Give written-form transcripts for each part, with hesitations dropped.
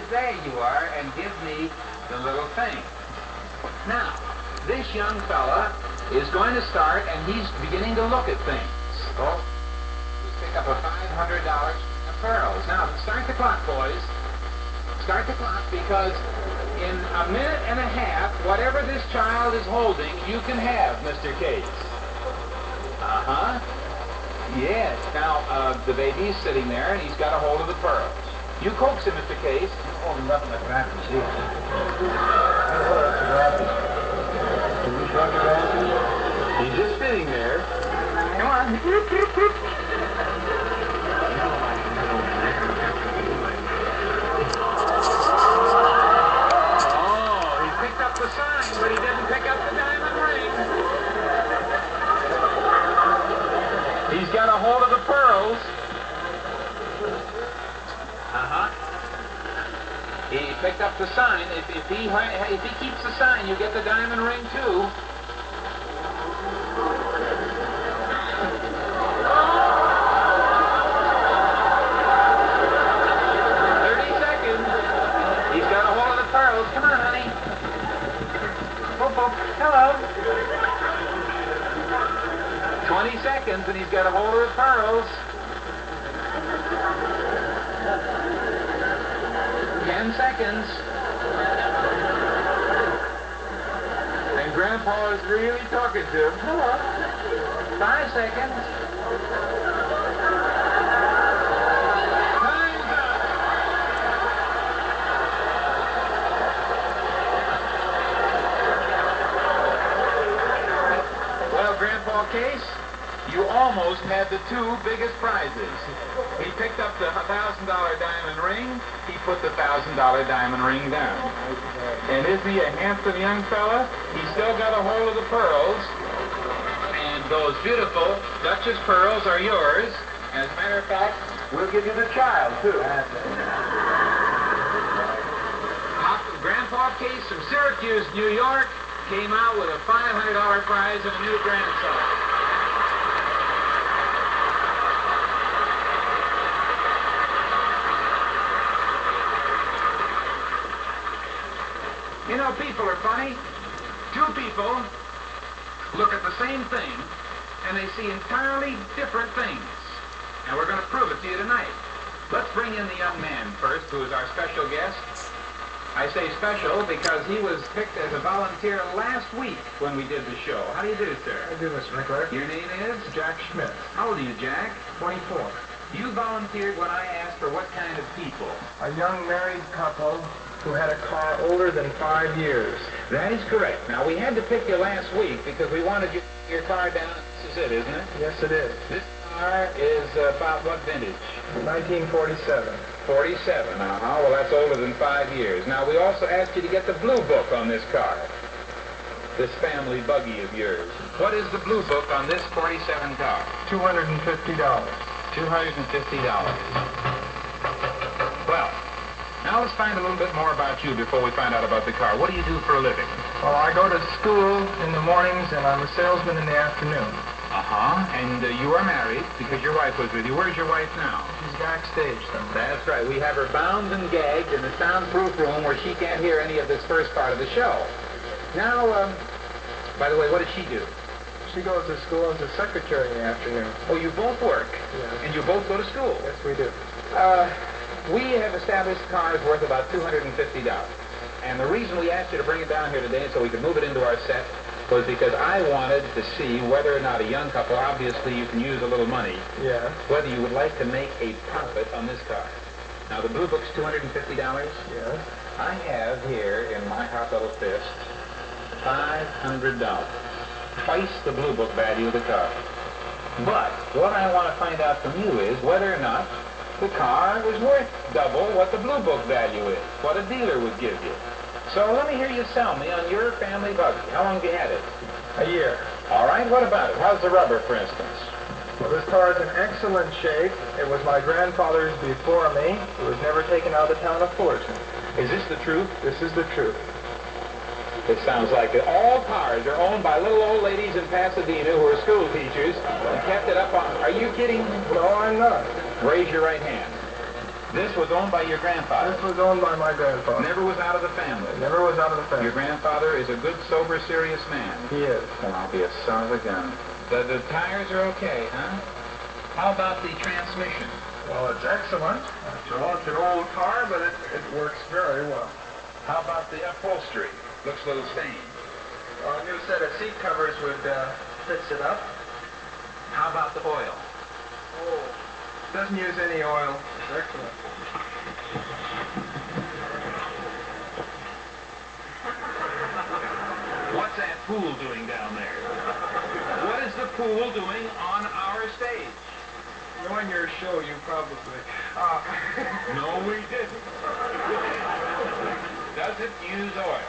there you are, and give me the little thing. Now, this young fella is going to start, and he's beginning to look at things. Oh, let's pick up a $500 of pearls. Now, start the clock, boys. Start the clock, because in a minute and a half, whatever this child is holding, you can have, Mr. Case. Uh-huh. Yes. Now, the baby's sitting there, and he's got a hold of the pearls. You coax him, Mr. Case. Oh, nothing like that. See? He's just sitting there. Come on. Oh, he picked up the sign, but he didn't pick up the diamond ring. He's got a hold of the pearls. Uh-huh. He picked up the sign. If he keeps the sign, you get the diamond ring too. Come on, honey. Boop, boop. Hello. 20 seconds, and he's got a hold of the pearls. 10 seconds. And Grandpa is really talking to him. Hello. 5 seconds. Case, you almost had the two biggest prizes. He picked up the $1,000 diamond ring. He put the $1,000 diamond ring down. And isn't he a handsome young fella? He's still got a hold of the pearls. And those beautiful Duchess pearls are yours. As a matter of fact, we'll give you the child, too. Grandpa Case from Syracuse, New York, came out with a $500 prize and a new grandson. You know, people are funny. Two people look at the same thing, and they see entirely different things. And we're going to prove it to you tonight. Let's bring in the young man first, who is our special guest. I say special because he was picked as a volunteer last week when we did the show. How do you do, sir? I do, Mr. McClure. Your name is? Jack Schmidt. How old are you, Jack? 24. You volunteered when I asked for what kind of people? A young married couple who had a car older than 5 years. That is correct. Now, we had to pick you last week because we wanted you to get your car down. This is it, isn't it? Yes, it is. This car is about what vintage? 1947. 47, uh-huh. Well, that's older than 5 years. Now, we also asked you to get the blue book on this car. This family buggy of yours. What is the blue book on this 47 car? $250. $250. Well, now let's find a little bit more about you before we find out about the car. What do you do for a living? Well, I go to school in the mornings, and I'm a salesman in the afternoon. Uh-huh. And you are married because your wife was with you. Where's your wife now? She's backstage somewhere. That's right. We have her bound and gagged in the soundproof room where she can't hear any of this first part of the show. Now, by the way, what does she do? She goes to school as a secretary in the afternoon. Oh, you both work? Yeah. And you both go to school? Yes, we do. We have established cars worth about $250. And the reason we asked you to bring it down here today so we could move it into our set was because I wanted to see whether or not a young couple, obviously you can use a little money, Yeah. whether you would like to make a profit on this car. Now, the blue book's $250. Yes. I have here in my hot little fist $500. Twice the blue book value of the car. But what I want to find out from you is whether or not the car is worth double what the blue book value is, what a dealer would give you. So let me hear you sell me on your family buggy. How long have you had it? A year. All right, what about it? How's the rubber, for instance? Well, this car is in excellent shape. It was my grandfather's before me. It was never taken out of the town of Fullerton. Is this the truth? This is the truth. It sounds like it. All cars are owned by little old ladies in Pasadena who are school teachers and kept it up on... Are you kidding? No, I'm not. Raise your right hand. This was owned by your grandfather? This was owned by my grandfather. Never was out of the family? Never was out of the family. Your grandfather is a good, sober, serious man? He is. Well, I'll be a son of a gun. The tires are okay, huh? How about the transmission? Well, it's excellent. After all, it's an old car, but it works very well. How about the upholstery? Looks a little stained. A new set of seat covers would fix it up. How about the oil? Oh, doesn't use any oil. It's excellent. What's that pool doing down there? What is the pool doing on our stage? Knowing your show, you probably... No, we didn't. Does it use oil?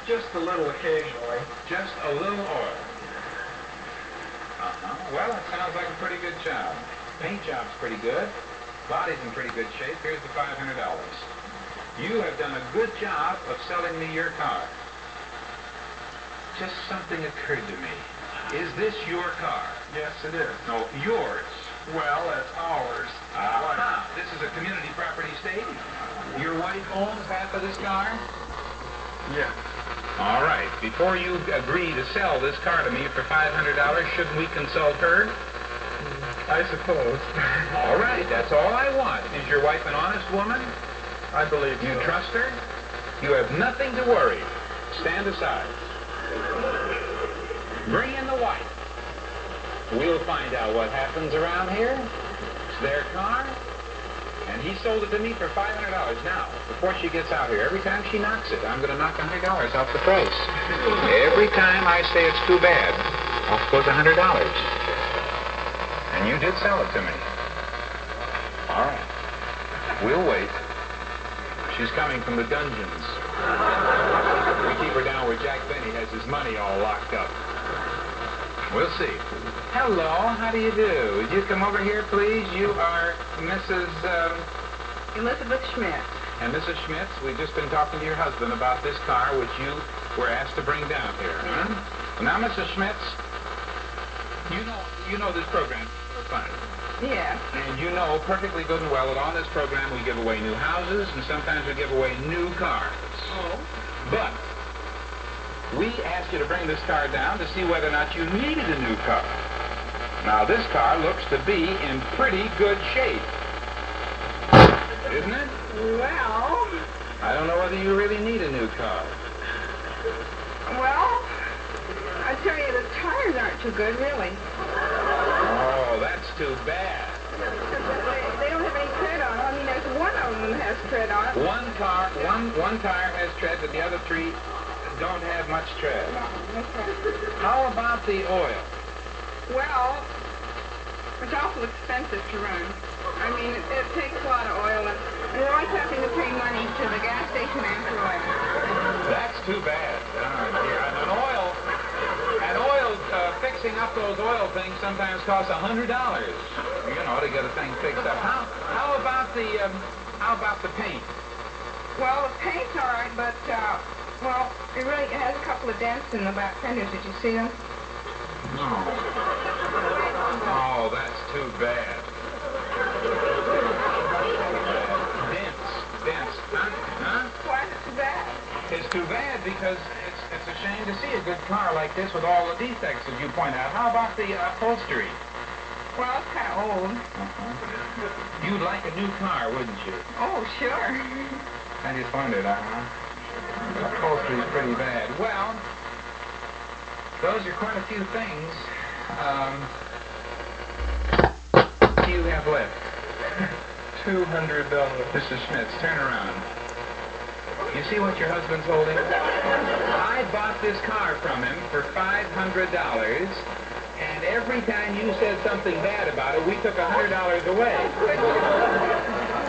Just a little occasionally. Just a little oil. Well, it sounds like a pretty good job. Paint job's pretty good. Body's in pretty good shape. Here's the $500. You have done a good job of selling me your car. Just something occurred to me. Is this your car? Yes, it is. No, yours. Well, it's ours. Aha. This is a community property stage. Your wife owns half of this car? Yes. All right. Before you agree to sell this car to me for $500, shouldn't we consult her? I suppose. All right. That's all I want. Is your wife an honest woman? I believe You so. trust her? You have nothing to worry. Stand aside. Bring in the wife. We'll find out what happens around here. It's their car, and he sold it to me for $500. Now, before she gets out here, every time she knocks it, I'm going to knock $100 off the price. Every time I say it's too bad, off goes $100. And you did sell it to me. All right. We'll wait. She's coming from the dungeons. We keep her down where Jack Benny has his money all locked up. We'll see. Hello, how do you do? Would you come over here, please? You are Mrs. Elizabeth Schmidt. And Mrs. Schmitz, we've just been talking to your husband about this car which you were asked to bring down here. Huh? Well, now, Mrs. Schmitz, you know this program. Fine. Yes. And you know perfectly good and well that on this program we give away new houses and sometimes we give away new cars. Oh. But we asked you to bring this car down to see whether or not you needed a new car. Now, this car looks to be in pretty good shape. Isn't it? Well, I don't know whether you really need a new car. well, I tell you, the tires aren't too good, really. Oh, that's too bad. They don't have any tread on them. I mean, there's one of them that has tread on it. One tire has tread, but the other three don't have much tread. No, that's right. How about the oil? Well, it's awful expensive to run. I mean, it takes a lot of oil, and we're always having to pay money to the gas station after oil. That's too bad. An oil, fixing up those oil things sometimes costs $100. To get a thing fixed up. How about the paint? Well, the paint's all right, but well, it really has a couple of dents in the back fenders. Did you see them? No. Oh, that's too bad. Dents. Huh? Why is it too bad? It's too bad because it's a shame to see a good car like this with all the defects, as you point out. How about the upholstery? Well, it's kind of old. You'd like a new car, wouldn't you? Oh, sure. I just wondered, the upholstery's pretty bad. Well, those are quite a few things. What do you have left? $200. Mrs. Schmitz, turn around. You see what your husband's holding? I bought this car from him for $500, and every time you said something bad about it, we took $100 away.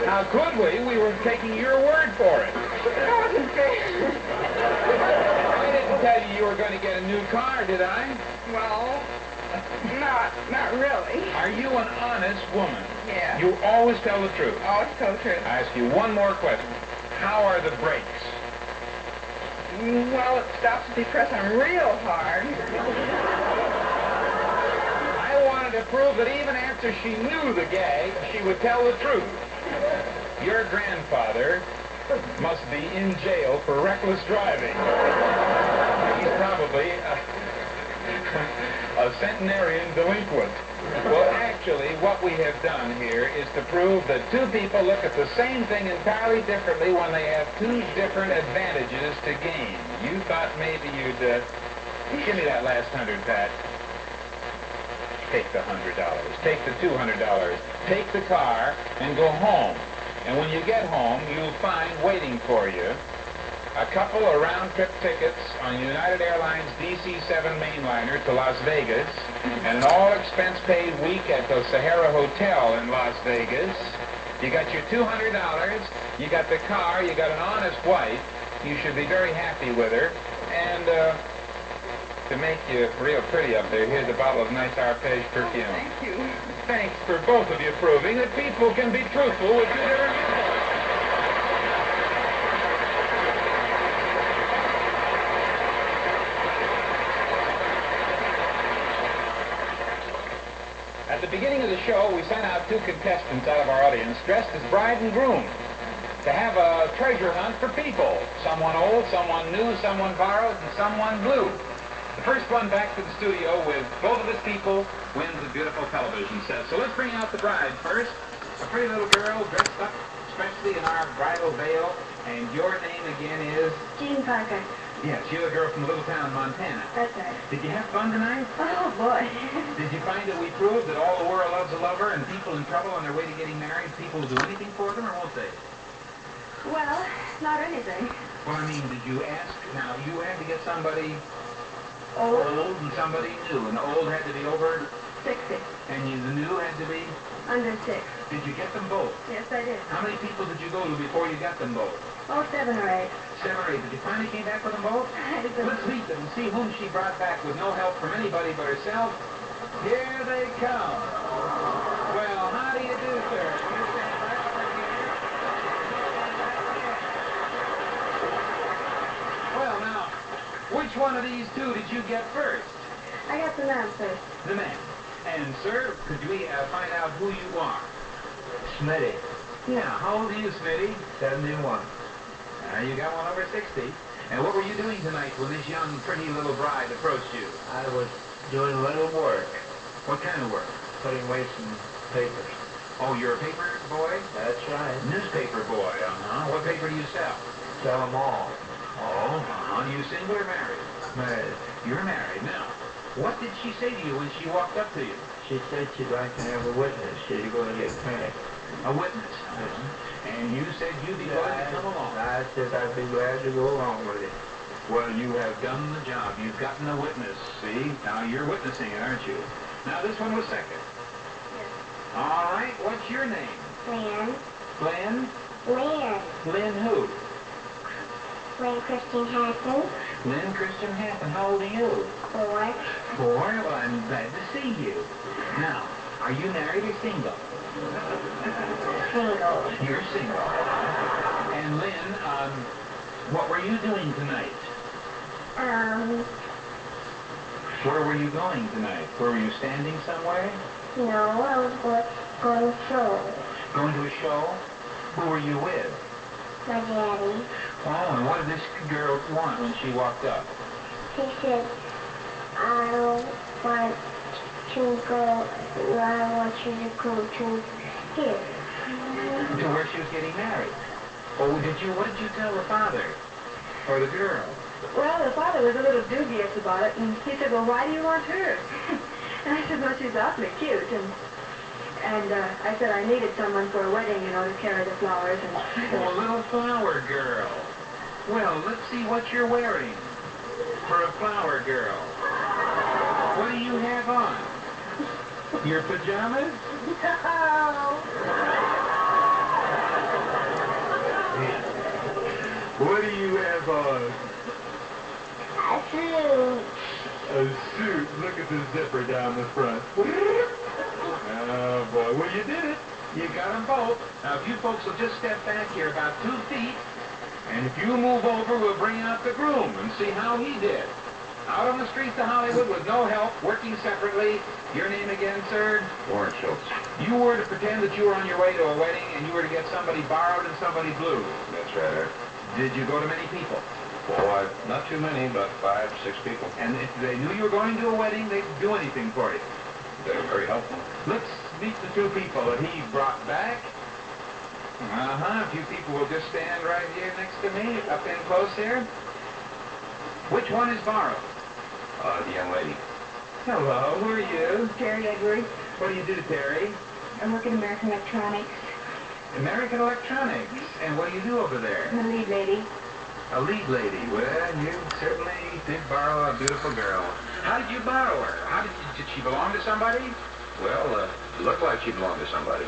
How could we? We were taking your word for it. That wasn't fair. I didn't tell you were going to get a new car, did I? Well, not really. Are you an honest woman? Yeah. You always tell the truth. Always tell the truth. I ask you one more question. How are the brakes? Well, it stops if you press them real hard. I wanted to prove that even after she knew the gag, she would tell the truth. Your grandfather must be in jail for reckless driving. He's probably a centenarian delinquent. Well, actually, what we have done here is to prove that two people look at the same thing entirely differently when they have two different advantages to gain. You thought maybe you'd... give me that last $100, Pat. Take the $100. Take the $200. Take the car and go home. And when you get home, you'll find waiting for you a couple of round-trip tickets on United Airlines DC-7 mainliner to Las Vegas, and an all-expense-paid week at the Sahara Hotel in Las Vegas. You got your $200, you got the car, you got an honest wife. You should be very happy with her. And to make you real pretty up there, here's a bottle of nice arpege perfume. Oh, thank you. Thanks for both of you proving that people can be truthful with two different people. At the beginning of the show, we sent out two contestants out of our audience dressed as bride and groom to have a treasure hunt for people. Someone old, someone new, someone borrowed, and someone blue. The first one back to the studio with both of his people wins a beautiful television set. So let's bring out the bride first. A pretty little girl dressed up especially in our bridal veil. And your name again is? Jean Parker. Yes, you're a girl from a little town in Montana. That's right. Did you have fun tonight? Oh, boy. Did you find that we proved that all the world loves a lover, and people in trouble on their way to getting married, people will do anything for them, or won't they? Well, not anything. Well, I mean, did you ask? Now, you had to get somebody Old? old and somebody new, and the old had to be over, 60. and the new had to be? Under 6. Did you get them both? Yes, I did. How many people did you go to before you got them both? Oh, 7 or 8. 7 or 8. Did you finally came back with them both? Let's meet them and see whom she brought back with no help from anybody but herself. Here they come. Well, how do you do, sir? You stand right over here. Well, now, which one of these two did you get first? I got the man first. The man. And, sir, could we find out who you are? Smitty, Yeah, how old are you, Smitty? 71. You got one over 60. And what were you doing tonight when this young, pretty little bride approached you? I was doing a little work, What kind of work? putting away some papers. Oh, you're a paper boy? That's right. Newspaper boy, What paper do you sell? Sell them all. Oh, You single or married? Married. You're married now. What did she say to you when she walked up to you? She said she'd like to have a witness. She's going to get paid. A witness. And you said you'd be glad to come along. I said I'd be glad to go along with it. Well, you have done the job. You've gotten a witness, see? Now you're witnessing it, aren't you? Now this one was second. Yes. All right, what's your name? Lynn. Glenn? Lynn. Lynn who? Lynn Christine Hanson. Lynn Christian Happen. How old are you? 4. 4? Well, I'm glad to see you. Now, are you married or single? Single. You're single. And Lynn, what were you doing tonight? Where were you going tonight? Were you standing somewhere? No, I was going to show. Going to a show? Who were you with? My daddy. Oh, and what did this girl want when she walked up? He said, I want you to go to here. To where she was getting married. Oh, what did you tell the father? Or the girl? Well, the father was a little dubious about it, and he said, well, why do you want her? And I said, well, she's awfully cute. And I said I needed someone for a wedding, to carry the flowers. And Oh, a little flower girl. Well, let's see what you're wearing for a flower girl. What do you have on? Your pajamas? What do you have on? A suit. A suit. Look at the zipper down the front. Oh, boy. Well, you did it. You got them both. Now, if you folks will just step back here about 2 feet, and if you move over, we'll bring out the groom and see how he did. Out on the streets of Hollywood with no help, working separately. Your name again, sir? Warren Schultz. You were to pretend that you were on your way to a wedding and you were to get somebody borrowed and somebody blue. That's right. Did you go to many people? Well, not too many, about 5, 6 people. And if they knew you were going to a wedding, they'd do anything for you. They were very helpful. Let's meet the two people that he brought back. A few people will just stand right here next to me, up in close here. Which one is borrowed? The young lady. Hello, who are you? Terry Edwards. What do you do, Terry? I work at American Electronics. American Electronics. And what do you do over there? I'm the lead lady. A lead lady. Well, you certainly did borrow a beautiful girl. How did you borrow her? Did she belong to somebody? Well, it looked like she belonged to somebody.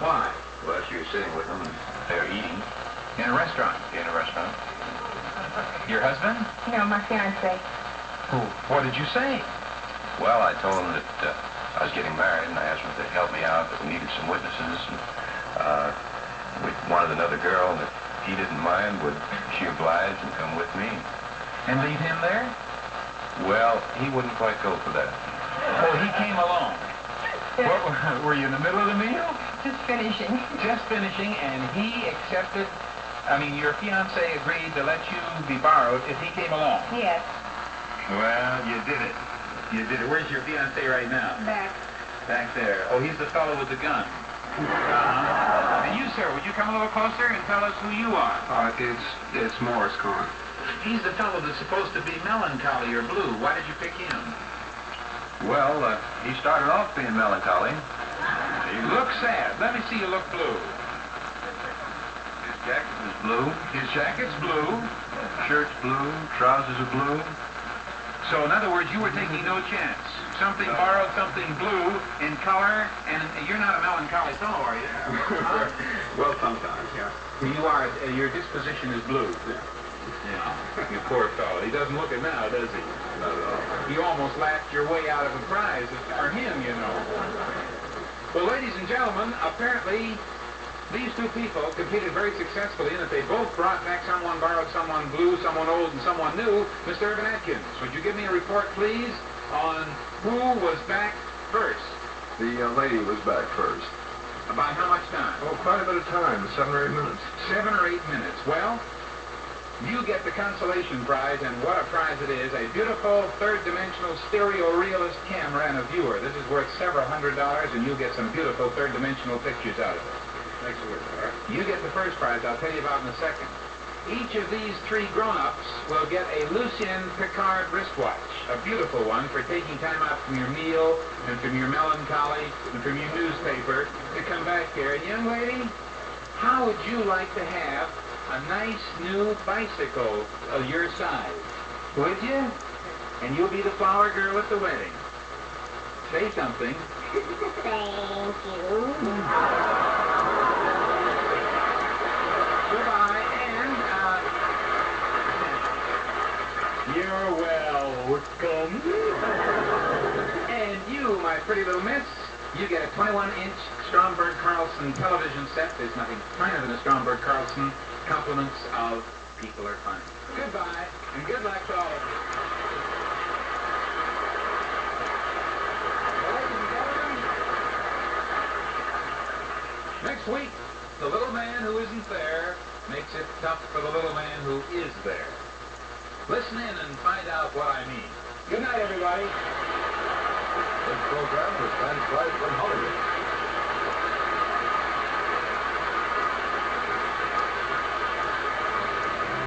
Why? Well, she was sitting with them and they were eating In a restaurant. in a restaurant. Your husband? No, my fiancé. What did you say? Well, I told him that I was getting married and I asked him to help me out, that we needed some witnesses. And we wanted another girl, and if he didn't mind, would she oblige and come with me? And leave him there? Well, he wouldn't quite go for that. Oh, he came along. What, were you in the middle of the meal? Just finishing. Just finishing, and he accepted, your fiancé agreed to let you be borrowed if he came along. Yes. Well, you did it. You did it. Where's your fiancé right now? Back. Back there. Oh, he's the fellow with the gun. And you, sir, would you come a little closer and tell us who you are? It's Morris Kahn. He's the fellow that's supposed to be melancholy or blue. Why did you pick him? Well, he started off being melancholy. You look sad. Let me see you look blue. His jacket was blue, His jacket's blue. shirt's blue, trousers are blue. So, in other words, you were taking no chance. Something borrowed, something blue in color, and you're not a melancholy fellow, are you? Well, sometimes, yeah. You are. Your disposition is blue. Yeah. You poor fellow. He doesn't look it now, does he? Not at all. You almost laughed your way out of a prize for him, you know. Well, ladies and gentlemen, apparently these two people competed very successfully in that they both brought back someone borrowed, someone blue, someone old, and someone new. Mr. Urban Atkins, would you give me a report, please, on who was back first? The lady was back first. About how much time? Oh, quite a bit of time, 7 or 8 minutes. 7 or 8 minutes. Well, you get the consolation prize, and what a prize it is. A beautiful third-dimensional stereo realist camera and a viewer. This is worth several $100s, and you get some beautiful third-dimensional pictures out of it. Excellent, all right. You get the first prize. I'll tell you about in a second. Each of these 3 grown-ups will get a Lucien Picard wristwatch, a beautiful one for taking time out from your meal and from your melancholy and from your newspaper to come back here. And young lady, how would you like to have a nice new bicycle of your size? Would you? And you'll be the flower girl at the wedding. Say something. Thank you. Goodbye, and, you're welcome. And you, my pretty little miss, you get a 21-inch Stromberg Carlson television set. There's nothing finer than a Stromberg Carlson. Compliments of people are fine. Goodbye, and good luck to all of you. Ladies and gentlemen, next week, the little man who isn't there makes it tough for the little man who is there. Listen in and find out what I mean. Good night, everybody. This program was transcribed from Hollywood.